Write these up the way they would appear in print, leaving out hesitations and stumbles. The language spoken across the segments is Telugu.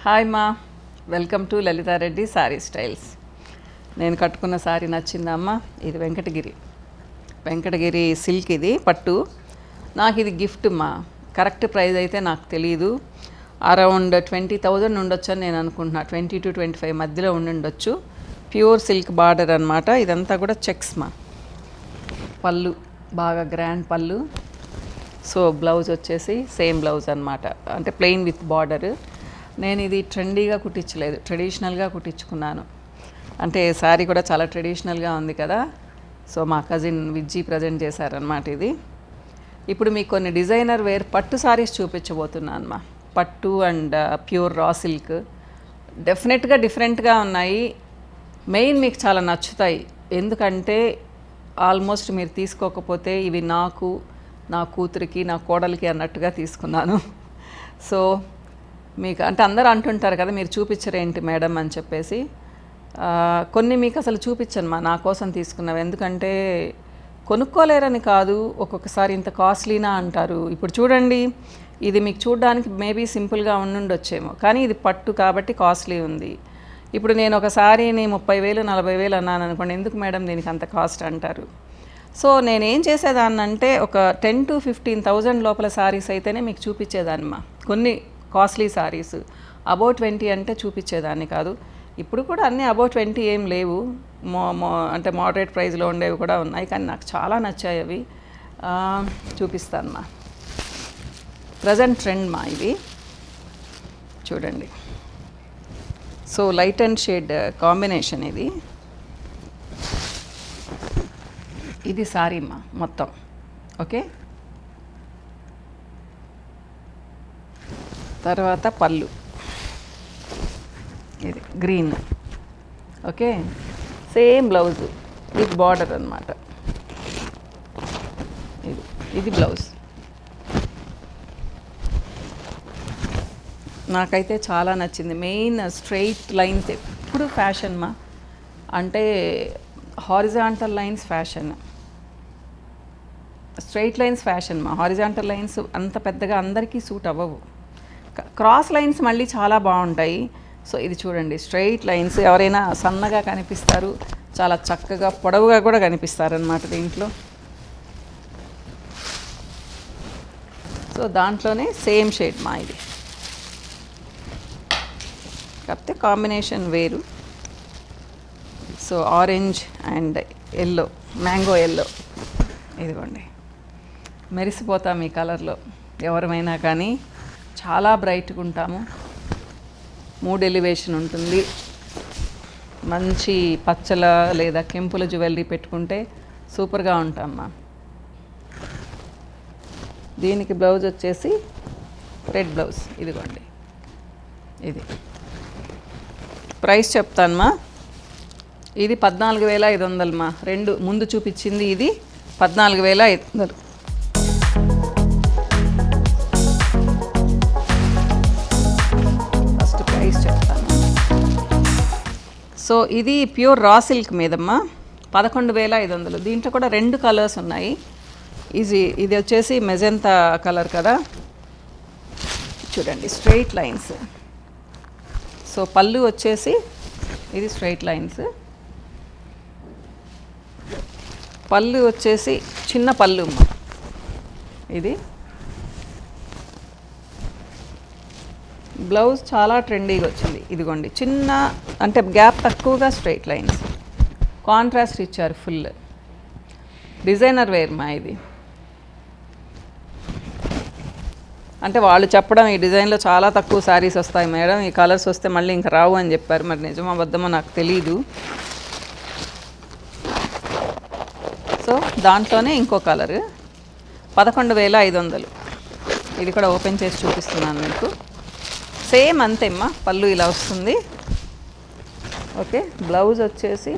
హాయ్ మా, welcome to Lalitha Reddy sari styles. నేను కట్టుకున్న శారీ నచ్చిందా అమ్మ? ఇది వెంకటగిరి సిల్క్, ఇది పట్టు. నాకు ఇది గిఫ్ట్ మా. కరెక్ట్ ప్రైస్ అయితే నాకు తెలీదు, అరౌండ్ 20,000 ఉండొచ్చు అని నేను అనుకుంటున్నా. 20 to 25 మధ్యలో ఉండొచ్చు. ప్యూర్ సిల్క్ బార్డర్ అనమాట. ఇదంతా కూడా చెక్స్ మా. పళ్ళు బాగా గ్రాండ్ పళ్ళు. సో బ్లౌజ్ వచ్చేసి సేమ్ బ్లౌజ్ అనమాట, అంటే ప్లెయిన్ విత్ బార్డర్. నేను ఇది ట్రెండీగా కుట్టించలేదు, ట్రెడిషనల్గా కుట్టించుకున్నాను. అంటే శారీ కూడా చాలా ట్రెడిషనల్గా ఉంది కదా. సో మా కజిన్ విజ్జి ప్రజెంట్ చేశారనమాట ఇది. ఇప్పుడు మీకు కొన్ని డిజైనర్ వేర్ పట్టు శారీస్ చూపించబోతున్నాను మా. పట్టు అండ్ ప్యూర్ రా సిల్క్ డెఫినెట్గా డిఫరెంట్గా ఉన్నాయి. మెయిన్ మీకు చాలా నచ్చుతాయి, ఎందుకంటే ఆల్మోస్ట్ మీరు తీసుకోకపోతే ఇవి నాకు, నా కూతురికి, నా కోడలికి అన్నట్టుగా తీసుకున్నాను. సో మీకు అంటే అందరూ అంటుంటారు కదా, మీరు చూపించరేంటి మేడం అని చెప్పేసి. కొన్ని మీకు అసలు చూపించను మా, నా కోసం తీసుకున్నావు. ఎందుకంటే కొనుక్కోలేరని కాదు, ఒక్కొక్కసారి ఇంత కాస్ట్లీనా అంటారు. ఇప్పుడు చూడండి, ఇది మీకు చూడడానికి మేబీ సింపుల్గా ఉండుండొచ్చేమో, కానీ ఇది పట్టు కాబట్టి కాస్ట్లీ ఉంది. ఇప్పుడు నేను ఒక సారీని 30,000 40,000 అన్నాను అనుకోండి, ఎందుకు మేడం దీనికి అంత కాస్ట్ అంటారు. సో నేనేం చేసేదాన్నంటే ఒక 10 to 15,000 లోపల శారీస్ అయితేనే మీకు చూపించేదాన్నమ్మా. కొన్ని కాస్ట్లీ శారీస్ అబౌవ్ 20 అంటే చూపించేదాన్ని కాదు. ఇప్పుడు కూడా అన్నీ అబౌవ్ 20 ఏం లేవు, అంటే మోడరేట్ ప్రైస్లో ఉండేవి కూడా ఉన్నాయి, కానీ నాకు చాలా నచ్చాయి అవి. చూపిస్తాను మా. ప్రజెంట్ ట్రెండ్ మా ఇది చూడండి. So light and shade combination ఇది. ఇది సారీ మా మొత్తం. ఓకే, తర్వాత పళ్ళు ఇది green. Okay, same blouse with border అనమాట. ఇది బ్లౌజ్. నాకైతే చాలా నచ్చింది. మెయిన్ స్ట్రెయిట్ లైన్స్ ఎప్పుడు ఫ్యాషన్ మా, అంటే horizontal lines fashion, straight lines fashion మా. హారిజాంటల్ లైన్స్ అంత పెద్దగా అందరికీ సూట్ అవ్వవు, క్రాస్ లైన్స్ మళ్ళీ చాలా బాగుంటాయి. సో ఇది చూడండి, స్ట్రెయిట్ లైన్స్. ఎవరైనా సన్నగా కనిపిస్తారు, చాలా చక్కగా పొడవుగా కూడా కనిపిస్తారనమాట దీంట్లో. సో దాంట్లోనే సేమ్ షేడ్ మా ఇది, కాకపోతే కాంబినేషన్ వేరు. So orange and yellow, mango yellow. ఇదిగోండి, మెరిసిపోతాం ఈ కలర్లో ఎవరమైనా కానీ. చాలా బ్రైట్గా ఉంటాము, మూడ్ ఎలివేషన్ ఉంటుంది. మంచి పచ్చల లేదా కెంపుల జ్యువెలరీ పెట్టుకుంటే సూపర్గా ఉంటామమ్మా. దీనికి బ్లౌజ్ వచ్చేసి రెడ్ బ్లౌజ్. ఇదిగోండి, ఇది ప్రైస్ చెప్తానమ్మా. ఇది 14,500 మా. రెండు ముందు చూపించింది ఇది 14,500. ఫస్ట్ ప్రైస్ చెప్తాను. సో ఇది ప్యూర్ రా సిల్క్ మీదమ్మా, 11,500. దీంట్లో కూడా 2 కలర్స్ ఉన్నాయి. ఇది వచ్చేసి మెజెంతా కలర్ కదా. చూడండి, స్ట్రెయిట్ లైన్స్. సో పళ్ళు వచ్చేసి ఇది స్ట్రెయిట్ లైన్స్. పళ్ళు వచ్చేసి చిన్న పళ్ళు ఇది. బ్లౌజ్ చాలా ట్రెండీగా వచ్చింది. ఇదిగోండి, చిన్న అంటే గ్యాప్ తక్కువగా స్ట్రెయిట్ లైన్స్, కాంట్రాస్ట్ ఇచ్చారు ఫుల్. డిజైనర్ వేర్ మా ఇది. అంటే వాళ్ళు చెప్పడం ఈ డిజైన్లో చాలా తక్కువ శారీస్ వస్తాయి మేడం, ఈ కలర్స్ వస్తే మళ్ళీ ఇంకా రావు అని చెప్పారు. మరి నిజమో అబద్ధమో నాకు తెలీదు. సో దాంట్లోనే ఇంకో కలర్ 11,500. ఇది కూడా ఓపెన్ చేసి చూపిస్తున్నాను మీకు. సేమ్ అంతేమ్మా, పళ్ళు ఇలా వస్తుంది. ఓకే, బ్లౌజ్ వచ్చేసి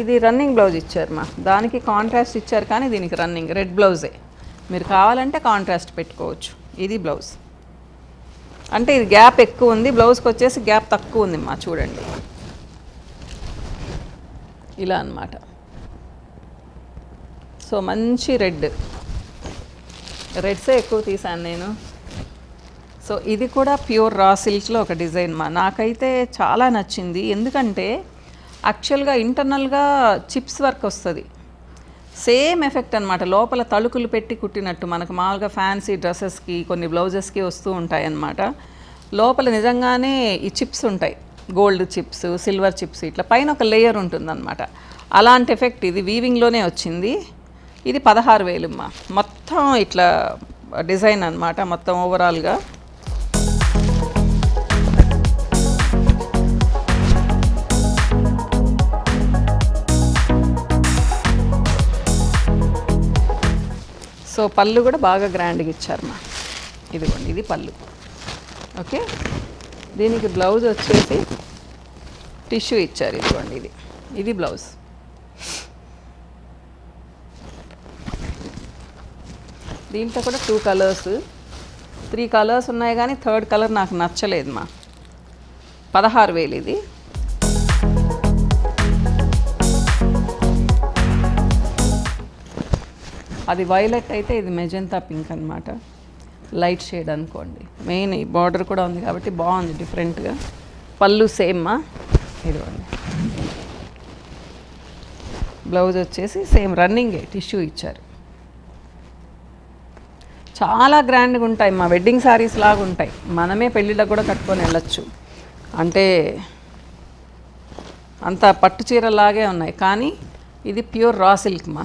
ఇది రన్నింగ్ బ్లౌజ్ ఇచ్చారు మా. దానికి కాంట్రాస్ట్ ఇచ్చారు, కానీ దీనికి రన్నింగ్ రెడ్ బ్లౌజే. మీరు కావాలంటే కాంట్రాస్ట్ పెట్టుకోవచ్చు. ఇది బ్లౌజ్. అంటే ఇది గ్యాప్ ఎక్కువ ఉంది, బ్లౌజ్కి వచ్చేసి గ్యాప్ తక్కువ ఉంది మా. చూడండి, ఇలా అన్నమాట. సో సో మంచి రెడ్సే ఎక్కువ తీసాను నేను. సో ఇది కూడా ప్యూర్ రా సిల్క్లో ఒక డిజైన్ మా, నాకైతే చాలా నచ్చింది. ఎందుకంటే యాక్చువల్గా ఇంటర్నల్గా చిప్స్ వర్క్ వస్తుంది, సేమ్ ఎఫెక్ట్ అనమాట. లోపల తళుకులు పెట్టి కుట్టినట్టు మనకు మామూలుగా ఫ్యాన్సీ డ్రెస్సెస్కి కొన్ని బ్లౌజెస్కి వస్తూ ఉంటాయి అన్నమాట. లోపల నిజంగానే ఈ చిప్స్ ఉంటాయి, గోల్డ్ చిప్స్, సిల్వర్ చిప్స్, ఇట్లా పైన ఒక లేయర్ ఉంటుందన్నమాట. అలాంటి ఎఫెక్ట్ ఇది వీవింగ్లోనే వచ్చింది. ఇది 16,000 అమ్మా. మొత్తం ఇట్లా డిజైన్ అనమాట మొత్తం ఓవరాల్గా. సో పళ్ళు కూడా బాగా గ్రాండ్గా ఇచ్చారమ్మా. ఇదిగోండి, ఇది పళ్ళు. ఓకే, దీనికి బ్లౌజ్ వచ్చేసి టిష్యూ ఇచ్చారు. ఇదిగోండి, ఇది బ్లౌజ్. దీంట్లో కూడా 2 కలర్స్ 3 కలర్స్ ఉన్నాయి, కానీ 3rd కలర్ నాకు నచ్చలేదు మా. 16,000 ఇది. అది వైలెట్ అయితే ఇది మెజెంతా పింక్ అనమాట, లైట్ షేడ్ అనుకోండి. మెయిన్ ఈ బార్డర్ కూడా ఉంది కాబట్టి బాగుంది డిఫరెంట్గా. పళ్ళు సేమ్ మా. ఇదిగోండి, బ్లౌజ్ వచ్చేసి సేమ్ రన్నింగే, టిష్యూ ఇచ్చారు. చాలా గ్రాండ్గా ఉంటాయి మా, వెడ్డింగ్ శారీస్ లాగా ఉంటాయి. మనమే పెళ్ళిళ్ళకు కూడా కట్టుకొని వెళ్ళచ్చు, అంటే అంత పట్టు చీరలాగే ఉన్నాయి. కానీ ఇది ప్యూర్ రా సిల్క్ మా.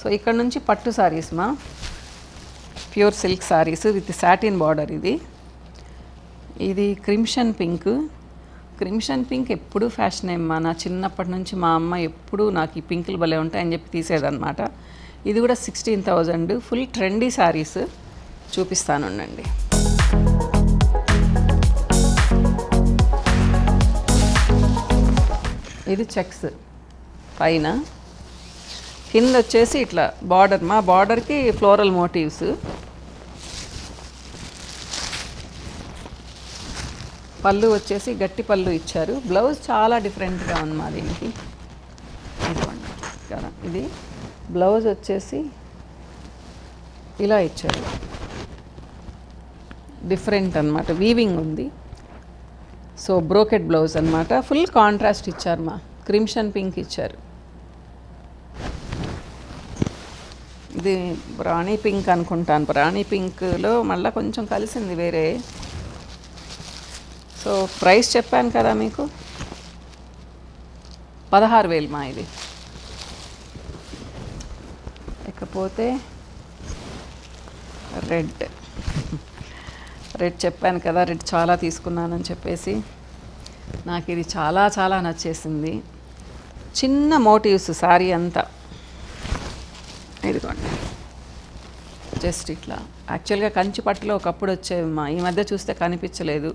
సో ఇక్కడ నుంచి పట్టు శారీస్ మా, pure silk saris with satin border. ఇది క్రిమ్షన్ పింక్ ఎప్పుడూ ఫ్యాషన్ ఏమ్మా. నా చిన్నప్పటి నుంచి మా అమ్మ ఎప్పుడూ నాకు ఈ పింకులు భలే ఉంటాయని చెప్పి తీసేదన్నమాట. ఇది కూడా 16,000, ఫుల్ ట్రెండీ శారీస్ చూపిస్తానుండండి. ఇది చెక్స్ పైన, కింద వచ్చేసి ఇట్లా బార్డర్ మా, బార్డర్కి ఫ్లోరల్ మోటివ్స్. పళ్ళు వచ్చేసి గట్టి పళ్ళు ఇచ్చారు. బ్లౌజ్ చాలా డిఫరెంట్గా ఉంది మా దీనికి. ఇదిగోండి కదా, ఇది బ్లౌజ్ వచ్చేసి ఇలా ఇచ్చారు, డిఫరెంట్ అనమాట, వీవింగ్ ఉంది. సో బ్రోకెట్ బ్లౌజ్ అనమాట, ఫుల్ కాంట్రాస్ట్ ఇచ్చారు మా. క్రిమ్షన్ పింక్ ఇచ్చారు. ఇది రాణి పింక్ అనుకుంటాను, రాణి పింక్లో మళ్ళీ కొంచెం కలిసింది వేరే. సో ప్రైస్ చెప్పాను కదా మీకు, 16,000 మా ఇది. ఇకపోతే రెడ్ చెప్పాను కదా, రెడ్ చాలా తీసుకున్నానని చెప్పేసి. నాకు ఇది చాలా చాలా నచ్చేసింది. చిన్న మోటివ్స్ శారీ అంతా. ఇదిగోండి, జస్ట్ ఇట్లా. యాక్చువల్గా కంచి పట్టులో ఒకప్పుడు వచ్చేవి మా, ఈ మధ్య చూస్తే కనిపించలేదు.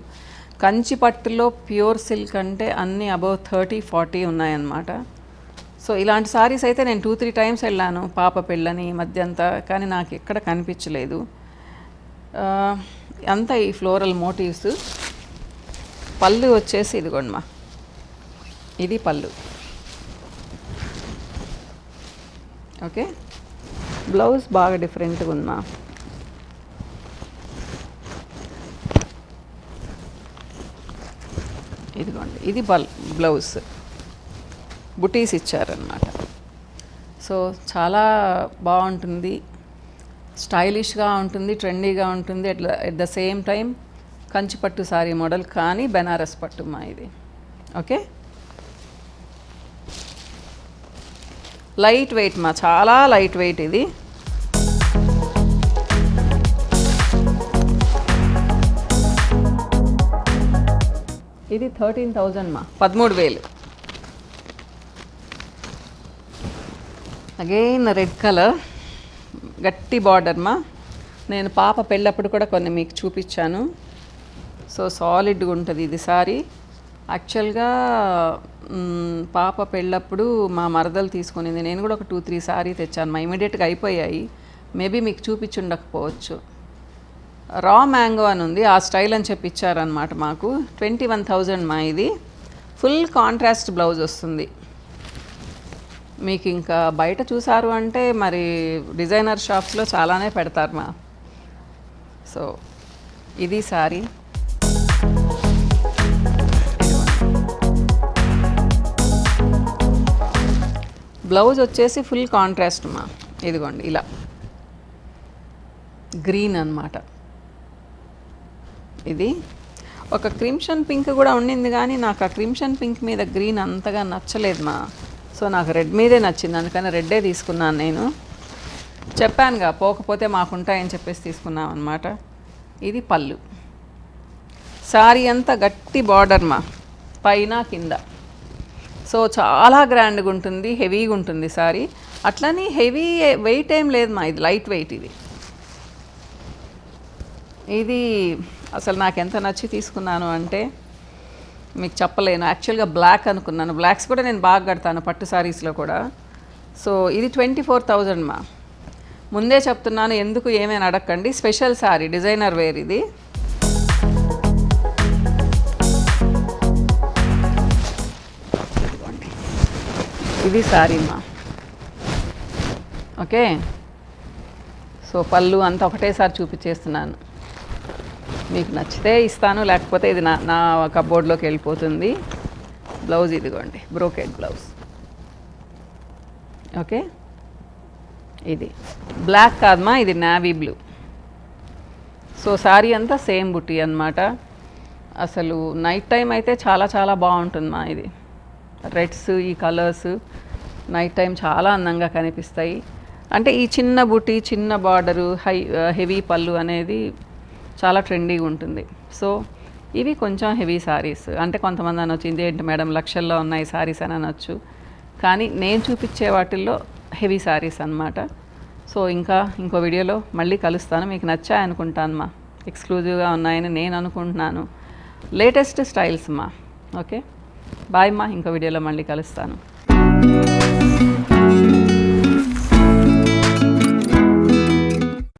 కంచి పట్టులో ప్యూర్ సిల్క్ అంటే అన్నీ అబౌవ్ 30-40 ఉన్నాయన్నమాట. సో ఇలాంటి సారీస్ అయితే నేను 2-3 టైమ్స్ వెళ్ళాను పాప పెళ్ళని ఈ మధ్య అంతా, కానీ నాకు ఎక్కడ కనిపించలేదు. అంతా ఈ ఫ్లోరల్ మోటివ్స్. పళ్ళు వచ్చేసి ఇదిగోండి మా, ఇది పళ్ళు. ఓకే, బ్లౌజ్ బాగా డిఫరెంట్గా ఉందా. ఇదిగోండి, ఇది బ్లౌజ్ బుటీస్ ఇచ్చారనమాట. సో చాలా బాగుంటుంది, స్టైలిష్గా ఉంటుంది, ట్రెండీగా ఉంటుంది. At the same time Kanchipattu sorry model, కానీ బెనారస్ పట్టు మా ఇది. ఓకే, లైట్ వెయిట్ మా, చాలా లైట్ వెయిట్ ఇది. ఇది 13,000 మా, 13,000. అగైన్ రెడ్ కలర్, గట్టి బార్డర్ మా. నేను పాప పెళ్ళప్పుడు కూడా కొన్ని మీకు చూపించాను. సో సాలిడ్గా ఉంటుంది ఇది సారీ. యాక్చువల్గా పాప పెళ్ళప్పుడు మా మరదలు తీసుకునింది, నేను కూడా ఒక 2-3 సారీ తెచ్చాను మా. ఇమీడియట్గా అయిపోయాయి, మేబీ మీకు చూపించుండకపోవచ్చు. రా మ్యాంగో అని ఉంది, ఆ స్టైల్ అని చెప్పి ఇచ్చారనమాట మాకు. 21,000 మా ఇది. ఫుల్ కాంట్రాస్ట్ బ్లౌజ్ వస్తుంది. మీకు ఇంకా బయట చూసారు అంటే మరి డిజైనర్ షాప్స్లో చాలానే పెడతారు మా. సో ఇది సారీ. బ్లౌజ్ వచ్చేసి ఫుల్ కాంట్రాస్ట్ మా. ఇదిగోండి ఇలా గ్రీన్ అన్నమాట. ఇది ఒక క్రిమ్షన్ పింక్ కూడా ఉండింది కానీ నాకు ఆ క్రిమ్షన్ పింక్ మీద గ్రీన్ అంతగా నచ్చలేదు మా. సో నాకు రెడ్ మీదే నచ్చింది, అందుకని రెడ్డే తీసుకున్నాను నేను. చెప్పానుగా పోకపోతే మాకుంటాయని చెప్పేసి తీసుకున్నాం అనమాట. ఇది పళ్ళు. సారీ అంతా గట్టి బార్డర్ మా, పైన కింద. సో చాలా గ్రాండ్గా ఉంటుంది, హెవీగా ఉంటుంది సారీ. అట్లని హెవీ వెయిట్ ఏం లేదు మా, ఇది లైట్ వెయిట్. ఇది అసలు నాకు ఎంత నచ్చి తీసుకున్నాను అంటే మీకు చెప్పలేను. యాక్చువల్గా బ్లాక్ అనుకున్నాను, బ్లాక్స్ కూడా నేను బాగా కడతాను పట్టు సారీస్లో కూడా. సో ఇది 24,000 మా. ముందే చెప్తున్నాను, ఎందుకు ఏమైనా అడగండి, స్పెషల్ సారీ, డిజైనర్ వేర్ ఇది. ఇది సారీ మా. ఓకే, సో పళ్ళు అంతా ఒకటేసారి చూపించేస్తున్నాను. మీకు నచ్చితే ఇస్తాను, లేకపోతే ఇది నా కబోర్డ్లోకి వెళ్ళిపోతుంది. బ్లౌజ్ ఇదిగోండి, బ్రోకెడ్ బ్లౌజ్. ఓకే, ఇది బ్లాక్ కాదమ్మా, ఇది నావీ బ్లూ. సో సారీ అంతా సేమ్ బుట్టి అన్నమాట. అసలు నైట్ టైం అయితే చాలా చాలా బాగుంటుందమ్మా. ఇది రెడ్స్, ఈ కలర్స్ నైట్ టైం చాలా అందంగా కనిపిస్తాయి. అంటే ఈ చిన్న బుట్టి, చిన్న బార్డరు, హెవీ పళ్ళు అనేది చాలా ట్రెండీగా ఉంటుంది. సో ఇవి కొంచెం హెవీ సారీస్. అంటే కొంతమంది అనొచ్చు, ఇదేంటి మేడం లక్షల్లో ఉన్నాయి సారీస్ అని అనొచ్చు, కానీ నేను చూపించే వాటిల్లో హెవీ సారీస్ అన్నమాట. సో ఇంకో వీడియోలో మళ్ళీ కలుస్తాను. మీకు నచ్చాయనుకుంటాను మా, ఎక్స్క్లూజివ్గా ఉన్నాయని నేను అనుకుంటున్నాను. లేటెస్ట్ స్టైల్స్ మా. ఓకే బాయ్ మా, ఇంకో వీడియోలో మళ్ళీ కలుస్తాను.